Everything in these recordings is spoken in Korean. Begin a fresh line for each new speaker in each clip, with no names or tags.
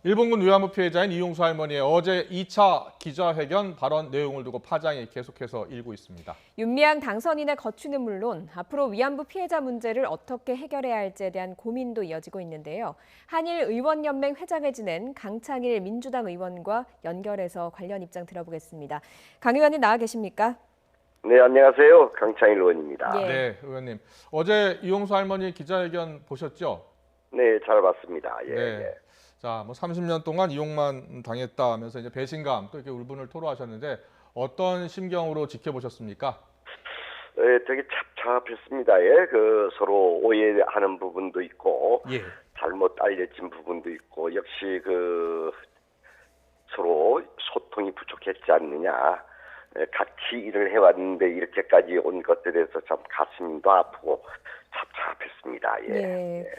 일본군 위안부 피해자인 이용수 할머니의 어제 2차 기자회견 발언 내용을 두고 파장이 계속해서 일고 있습니다.
윤미향 당선인의 거취는 물론 앞으로 위안부 피해자 문제를 어떻게 해결해야 할지에 대한 고민도 이어지고 있는데요. 한일의원연맹 회장을 지낸 강창일 민주당 의원과 연결해서 관련 입장 들어보겠습니다. 강 의원님 나와 계십니까?
네, 안녕하세요. 강창일 의원입니다.
예.
네, 의원님. 어제 이용수 할머니 기자회견 보셨죠?
네, 잘 봤습니다. 예,
네.
예.
자, 30년 동안 이용만 당했다 하면서 이제 배신감 또 이렇게 울분을 토로하셨는데 어떤 심경으로 지켜보셨습니까?
되게 착잡했습니다. 예, 서로 오해하는 부분도 있고,
예.
잘못 알려진 부분도 있고, 역시 서로 소통이 부족했지 않느냐. 같이 일을 해왔는데 이렇게까지 온 것에 대해서 참 가슴도 아프고 착잡했습니다. 예.
예.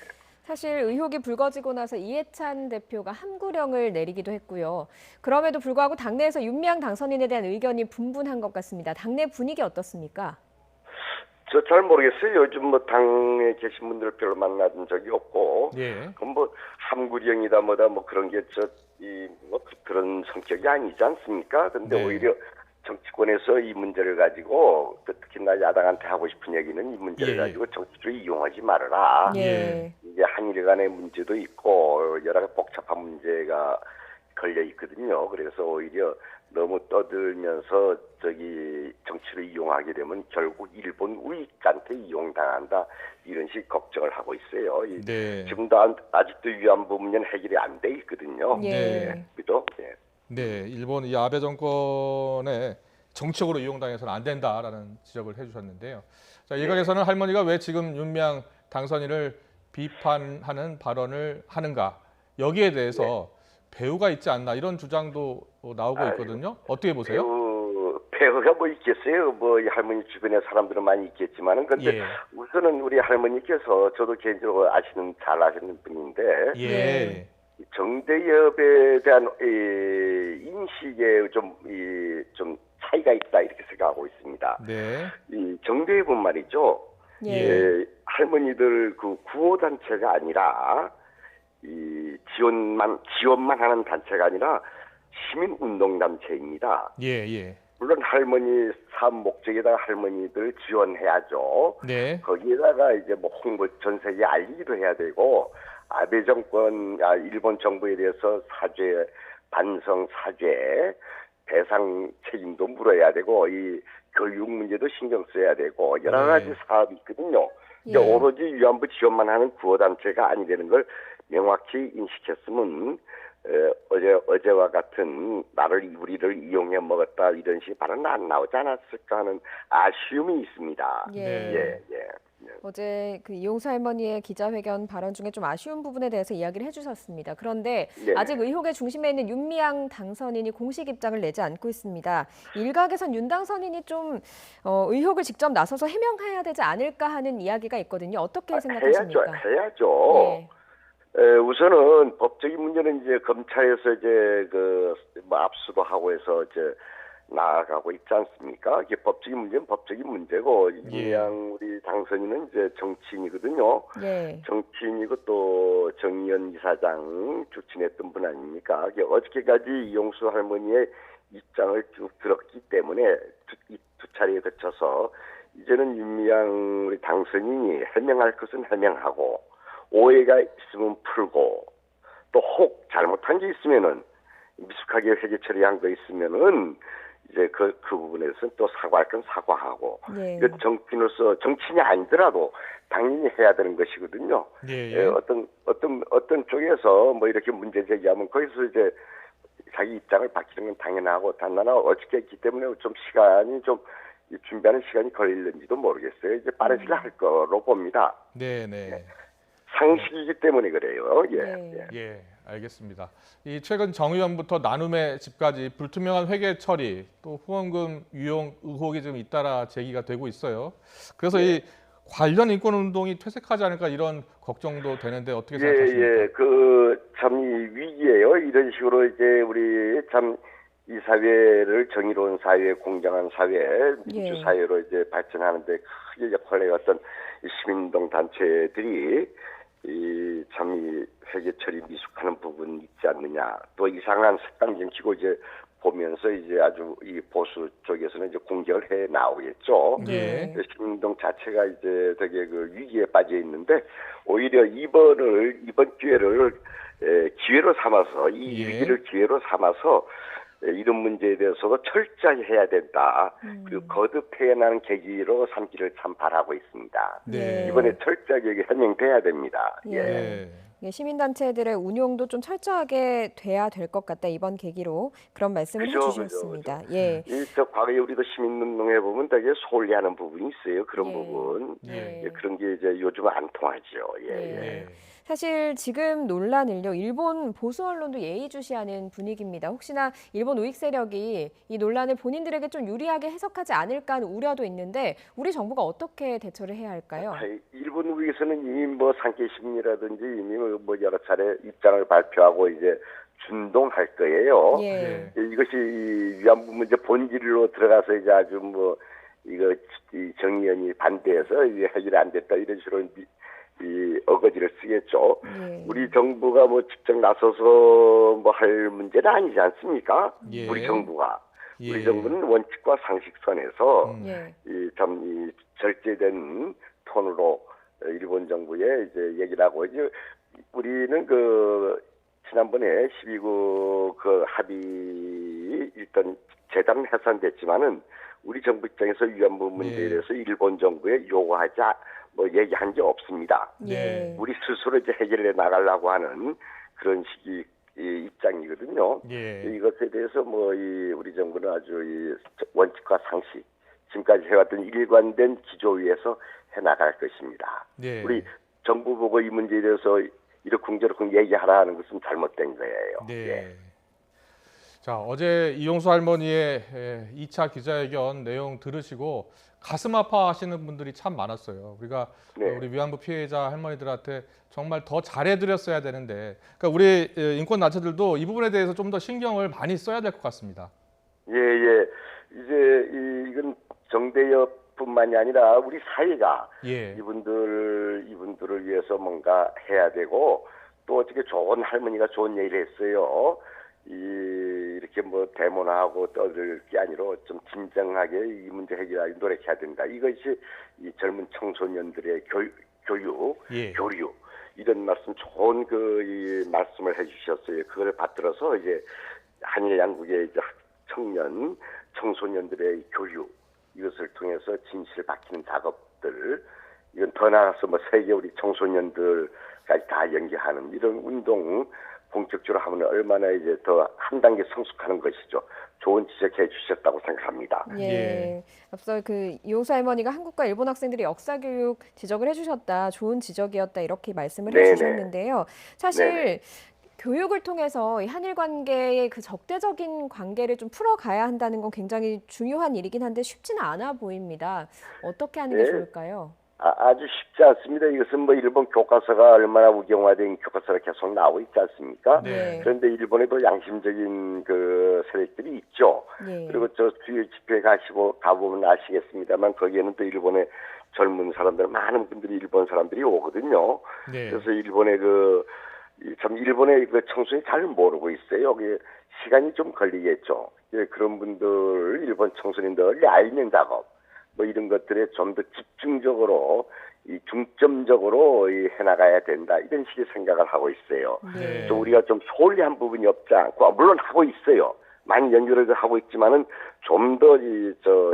사실 의혹이 불거지고 나서 이해찬 대표가 함구령을 내리기도 했고요. 그럼에도 불구하고 당내에서 윤미향 당선인에 대한 의견이 분분한 것 같습니다. 당내 분위기 어떻습니까?
저 잘 모르겠어요. 요즘 당에 계신 분들 별로 만난 적이 없고,
예.
그럼 함구령이다 뭐다 그런 게 그런 성격이 아니지 않습니까? 근데
네.
오히려 정치권에서 이 문제를 가지고 특히나 야당한테 하고 싶은 얘기는 이 문제를
예.
가지고 정치로 이용하지 말아라.
예.
이게 한일 간의 문제도 있고 여러 가지 복잡한 문제가 걸려 있거든요. 그래서 오히려 너무 떠들면서 정치를 이용하게 되면 결국 일본 우익한테 이용당한다 이런 식 걱정을 하고 있어요.
네.
지금도 아직도 위안부 문제는 해결이 안 돼 있거든요.
예.
그죠? 예.
네, 일본 이 아베 정권에 정치적으로 이용당해서는 안 된다라는 지적을 해주셨는데요. 자, 일각에서는 할머니가 왜 지금 윤미향 당선인을 비판하는 발언을 하는가 여기에 대해서 배우가 있지 않나 이런 주장도 나오고 있거든요. 어떻게 보세요?
배우가 뭐 있겠어요? 이 할머니 주변에 사람들은 많이 있겠지만은 근데
예.
우선은 우리 할머니께서 저도 개인적으로 잘 아시는 분인데
예.
정대협에 대한 인식에 좀 차이가 있다 이렇게 생각하고 있습니다.
네.
이 정대협은 말이죠.
예.
할머니들 구호 단체가 아니라 이 지원만 하는 단체가 아니라 시민 운동 단체입니다.
예.
물론 할머니 사업 목적에다가 할머니들 지원해야죠.
네.
거기에다가 이제 홍보 전 세계에 알리기도 해야 되고 아베 정권, 일본 정부에 대해서 반성 사죄, 배상 책임도 물어야 되고 이 교육 문제도 신경 써야 되고 여러 가지 사업이 있거든요. 이제
예.
오로지 위안부 지원만 하는 구호단체가 아니라는 걸 명확히 인식했으면 어제와 같은 우리를 이용해 먹었다 이런 식의 발언은 안 나오지 않았을까 하는 아쉬움이 있습니다.
예.
예.
어제 이용수 할머니의 기자회견 발언 중에 좀 아쉬운 부분에 대해서 이야기를 해주셨습니다. 그런데
네네.
아직 의혹의 중심에 있는 윤미향 당선인이 공식 입장을 내지 않고 있습니다. 일각에선 윤 당선인이 좀 의혹을 직접 나서서 해명해야 되지 않을까 하는 이야기가 있거든요. 어떻게 생각하십니까?
해야죠. 우선은 법적인 문제는 이제 검찰에서 이제 압수도 하고 해서 이제 나아가고 있지 않습니까? 이게 법적인 문제는 법적인 문제고 윤미향 우리 당선인은 이제 정치인이거든요.
예.
정치인이고 또 정의연 이사장 추진했던 분 아닙니까? 이게 어저께까지 이용수 할머니의 입장을 쭉 들었기 때문에 두 차례에 거쳐서 이제는 윤미향 우리 당선인이 해명할 것은 해명하고 오해가 있으면 풀고 또 혹 잘못한 게 있으면은 미숙하게 회계 처리한 거 있으면은 이제 그 부분에서는 또 사과할 건 사과하고 이건 정치인으로서 정치인이 아니더라도 당연히 해야 되는 것이거든요. 어떤 쪽에서 이렇게 문제 제기하면 거기서 이제 자기 입장을 밝히는 건 당연하고 단단하 어저께 했기 때문에 좀 시간이 좀 준비하는 시간이 걸릴는지도 모르겠어요. 이제 빠르지가 할 거로 봅니다.
네.
상식이기 때문에 그래요.
예, 알겠습니다. 이 최근 정 의원부터 나눔의 집까지 불투명한 회계 처리 또 후원금 유용 의혹이 좀 잇따라 제기가 되고 있어요. 그래서 이 관련 인권 운동이 퇴색하지 않을까 이런 걱정도 되는데 어떻게 생각하십니까?
참 위기예요. 이런 식으로 이제 우리 참 이 사회를 정의로운 사회, 공정한 사회, 민주 사회로 이제 발전하는데 크게 역할을 해왔던 시민운동 단체들이 이 회계 처리 미숙하는 부분이 있지 않느냐. 또 이상한 색감 정치고 이제 보면서 이제 아주 이 보수 쪽에서는 이제 공격을 해 나오겠죠.
예.
시민운동 자체가 이제 되게 그 위기에 빠져 있는데 오히려 이번 기회를 기회로 삼아서 이
예.
위기를 기회로 삼아서 이런 문제에 대해서도 철저히 해야 된다. 그리고 거듭 태어나는 계기로 삼기를 참 바라고 있습니다.
네.
이번에 철저하게 해명돼야 됩니다.
예.
예.
예, 시민단체들의 운용도 좀 철저하게 돼야 될 것 같다. 이번 계기로 그런 말씀을
그죠,
해주셨습니다. 예.
저 과거에 우리도 시민운동해 보면 되게 소홀히하는 부분이 있어요. 그런
예.
부분.
예.
그런 게 이제 요즘 안 통하죠. 예.
예.
예.
사실 지금 논란을요, 일본 보수 언론도 예의주시하는 분위기입니다. 혹시나 일본 우익 세력이 이 논란을 본인들에게 좀 유리하게 해석하지 않을까 하는 우려도 있는데 우리 정부가 어떻게 대처를 해야 할까요?
일본 우익에서는 이미 뭐 상계신문이라든지 이미 뭐 여러 차례 입장을 발표하고 이제 준동할 거예요.
예.
이것이 이 위안부 문제 본질로 들어가서 이제 아주 뭐 이거 이 정의연이 반대해서 이제 해결이 안 됐다 이런 식으로 이 어거지를 쓰겠죠.
예.
우리 정부가 뭐 직접 나서서 뭐 할 문제는 아니지 않습니까?
예.
우리 정부가.
예.
우리 정부는 원칙과 상식선에서
예.
이 절제된 톤으로 일본 정부에 이제 얘기를 하고 이제 우리는 그 지난번에 12구 그 합의 일단 재단 해산됐지만은 우리 정부 입장에서 위안부 문제에
네.
대해서 일본 정부에 요구하자 뭐 얘기한 게 없습니다.
예.
우리 스스로 이제 해결해 나가려고 하는 그런 식의 이 입장이거든요.
예.
이것에 대해서 뭐 우리 정부는 아주 이 원칙과 상식 지금까지 해왔던 일관된 기조 위에서 해 나갈 것입니다.
예.
우리 정부 보고 이 문제에 대해서 이러쿵저러쿵 얘기하라 하는 것은 잘못된 거예요.
네.
예.
자, 어제 이용수 할머니의 2차 기자회견 내용 들으시고 가슴 아파하시는 분들이 참 많았어요. 우리가
네.
우리 위안부 피해자 할머니들한테 정말 더 잘해드렸어야 되는데, 그러니까 우리 인권 단체들도 이 부분에 대해서 좀 더 신경을 많이 써야 될 것 같습니다.
예. 이제 이건 정대협뿐만이 아니라 우리 사회가
예.
이분들을 위해서 뭔가 해야 되고 또 어떻게 좋은 할머니가 좋은 얘기를 했어요. 이렇게 뭐 대모하고 떠들 게 아니라 좀 진정하게 이 문제 해결하기 노력해야 된다. 이것이 이 젊은 청소년들의 교육,
예.
교류 이런 말씀 좋은 이 말씀을 해주셨어요. 그걸 받들어서 이제 한일 양국의 이제 청소년들의 교육 이것을 통해서 진실을 밝히는 작업들 이건 더 나아가서 뭐 세계 우리 청소년들까지 다 연계하는 이런 운동 본격적으로 하면 얼마나 이제 더 한 단계 성숙하는 것이죠. 좋은 지적해 주셨다고 생각합니다.
예. 앞서 그 이용수 할머니가 한국과 일본 학생들이 역사 교육 지적을 해주셨다. 좋은 지적이었다. 이렇게 말씀을
네네.
해주셨는데요. 사실
네네.
교육을 통해서 이 한일 관계의 그 적대적인 관계를 좀 풀어가야 한다는 건 굉장히 중요한 일이긴 한데 쉽지는 않아 보입니다. 어떻게 하는 게
네.
좋을까요?
아주 쉽지 않습니다. 이것은 뭐 일본 교과서가 얼마나 우경화된 교과서가 계속 나오고 있지 않습니까?
네.
그런데 일본에도 양심적인 그 세력들이 있죠.
예.
그리고 저 주요 집회 가보면 아시겠습니다만 거기에는 또 일본의 젊은 사람들, 많은 분들이 일본 사람들이 오거든요.
네.
그래서 일본의 일본의 그 청소년이 잘 모르고 있어요. 그게 시간이 좀 걸리겠죠. 예, 그런 분들, 일본 청소년들 알리는 작업, 뭐 이런 것들에 좀 더 집중적으로, 중점적으로 해나가야 된다. 이런 식의 생각을 하고 있어요.
네.
또 우리가 좀 소홀히한 부분이 없지 않고, 물론 하고 있어요. 많이 연결을 하고 있지만은 좀 더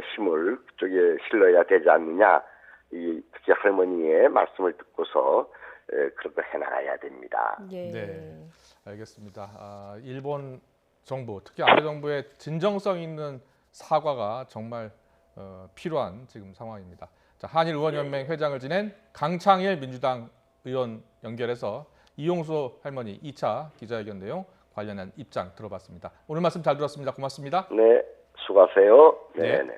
힘을 그쪽에 실어야 되지 않느냐. 특히 할머니의 말씀을 듣고서 그런 거 해나가야 됩니다.
예.
네. 알겠습니다. 일본 정부, 특히 아베 정부의 진정성 있는 사과가 정말 필요한 지금 상황입니다. 자, 한일의원연맹 회장을 지낸 강창일 민주당 의원 연결해서 이용수 할머니 2차 기자회견 내용 관련한 입장 들어봤습니다. 오늘 말씀 잘 들었습니다. 고맙습니다.
네, 수고하세요.
네.
네.